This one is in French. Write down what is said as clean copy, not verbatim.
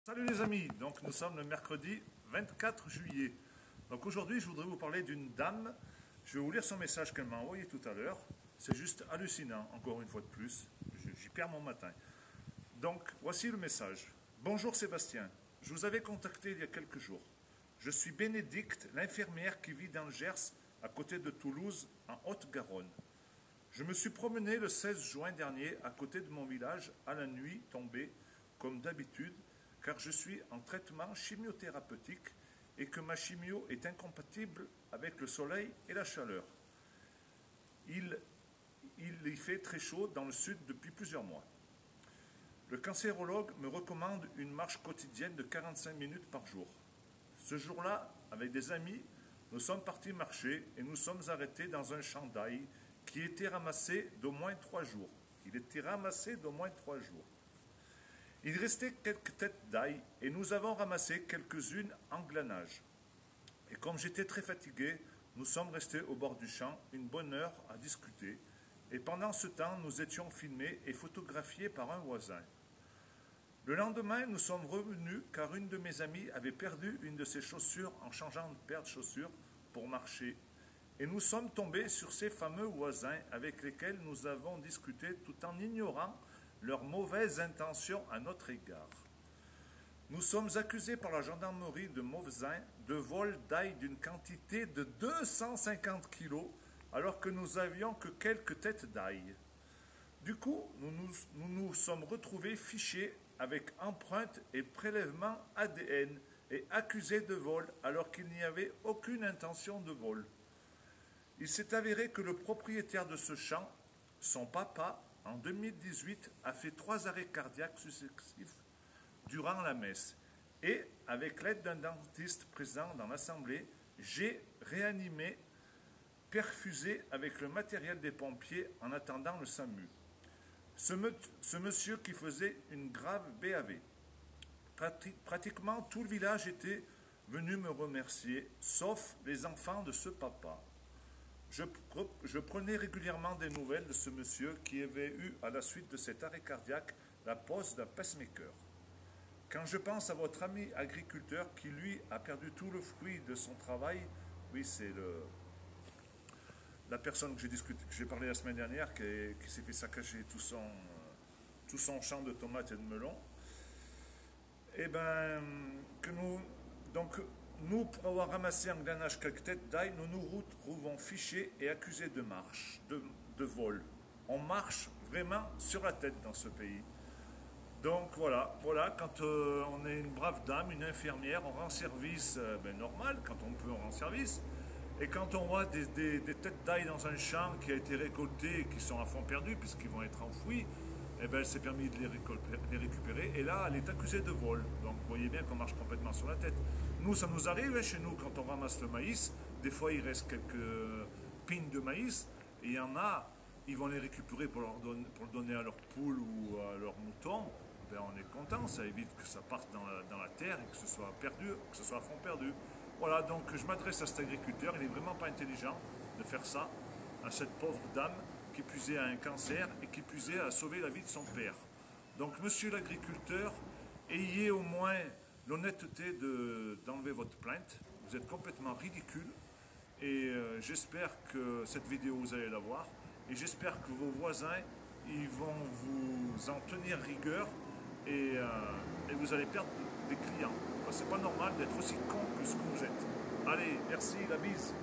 Salut les amis, donc nous sommes le mercredi 24 juillet. Donc aujourd'hui je voudrais vous parler d'une dame. Je vais vous lire son message qu'elle m'a envoyé tout à l'heure. C'est juste hallucinant, encore une fois de plus. J'y perds mon matin. Donc voici le message. Bonjour Sébastien, je vous avais contacté il y a quelques jours. Je suis Bénédicte, l'infirmière qui vit dans le Gers, à côté de Toulouse, en Haute-Garonne. Je me suis promené le 16 juin dernier à côté de mon village à la nuit tombée, comme d'habitude, car je suis en traitement chimiothérapeutique et que ma chimio est incompatible avec le soleil et la chaleur. Il y fait très chaud dans le sud depuis plusieurs mois. Le cancérologue me recommande une marche quotidienne de 45 minutes par jour. Ce jour-là, avec des amis, nous sommes partis marcher et nous sommes arrêtés dans un champ d'ail qui était ramassé d'au moins 3 jours. Il était ramassé d'au moins 3 jours. Il restait quelques têtes d'ail et nous avons ramassé quelques-unes en glanage. Et comme j'étais très fatigué, nous sommes restés au bord du champ une bonne heure à discuter. Et pendant ce temps, nous étions filmés et photographiés par un voisin. Le lendemain, nous sommes revenus car une de mes amies avait perdu une de ses chaussures en changeant de paire de chaussures pour marcher. Et nous sommes tombés sur ces fameux voisins avec lesquels nous avons discuté tout en ignorant leurs mauvaises intentions à notre égard. Nous sommes accusés par la gendarmerie de Mauvaisin de vol d'ail d'une quantité de 250 kilos alors que nous avions que quelques têtes d'ail. Du coup, nous nous sommes retrouvés fichés avec empreintes et prélèvements ADN et accusés de vol alors qu'il n'y avait aucune intention de vol. Il s'est avéré que le propriétaire de ce champ, son papa, en 2018, a fait 3 arrêts cardiaques successifs durant la messe. Et, avec l'aide d'un dentiste présent dans l'assemblée, j'ai réanimé, perfusé avec le matériel des pompiers en attendant le SAMU. Ce monsieur qui faisait une grave BAV. Pratiquement tout le village était venu me remercier, sauf les enfants de ce papa. Je prenais régulièrement des nouvelles de ce monsieur qui avait eu, à la suite de cet arrêt cardiaque, la pose d'un pacemaker. Quand je pense à votre ami agriculteur qui, lui, a perdu tout le fruit de son travail, oui, c'est la personne que j'ai parlé la semaine dernière, qui s'est fait saccager tout son champ de tomates et de melons, eh bien, nous, pour avoir ramassé en glanage quelques têtes d'ail, nous nous retrouvons fichés et accusés de marche, de vol. On marche vraiment sur la tête dans ce pays. Donc voilà, quand on est une brave dame, une infirmière, on rend service normal, quand on peut on rend service. Et quand on voit des têtes d'ail dans un champ qui a été récolté et qui sont à fond perdus puisqu'ils vont être enfouis, eh ben, elle s'est permis de les récupérer. Et là, elle est accusée de vol. Donc, vous voyez bien qu'on marche complètement sur la tête. Nous, ça nous arrive chez nous, quand on ramasse le maïs, des fois, il reste quelques pines de maïs. Et il y en a, ils vont les récupérer pour le donner à leurs poules ou à leurs moutons. Ben, on est content, ça évite que ça parte dans la terre et que ce soit perdu, que ce soit à fond perdu. Voilà, donc je m'adresse à cet agriculteur. Il n'est vraiment pas intelligent de faire ça à cette pauvre dame qui plus est à un cancer et qui plus est à sauver la vie de son père. Donc, monsieur l'agriculteur, ayez au moins l'honnêteté d'enlever votre plainte. Vous êtes complètement ridicule et j'espère que cette vidéo, vous allez la voir et j'espère que vos voisins, ils vont vous en tenir rigueur et vous allez perdre des clients. C'est pas normal d'être aussi con que ce que vous êtes. Allez, merci, la bise.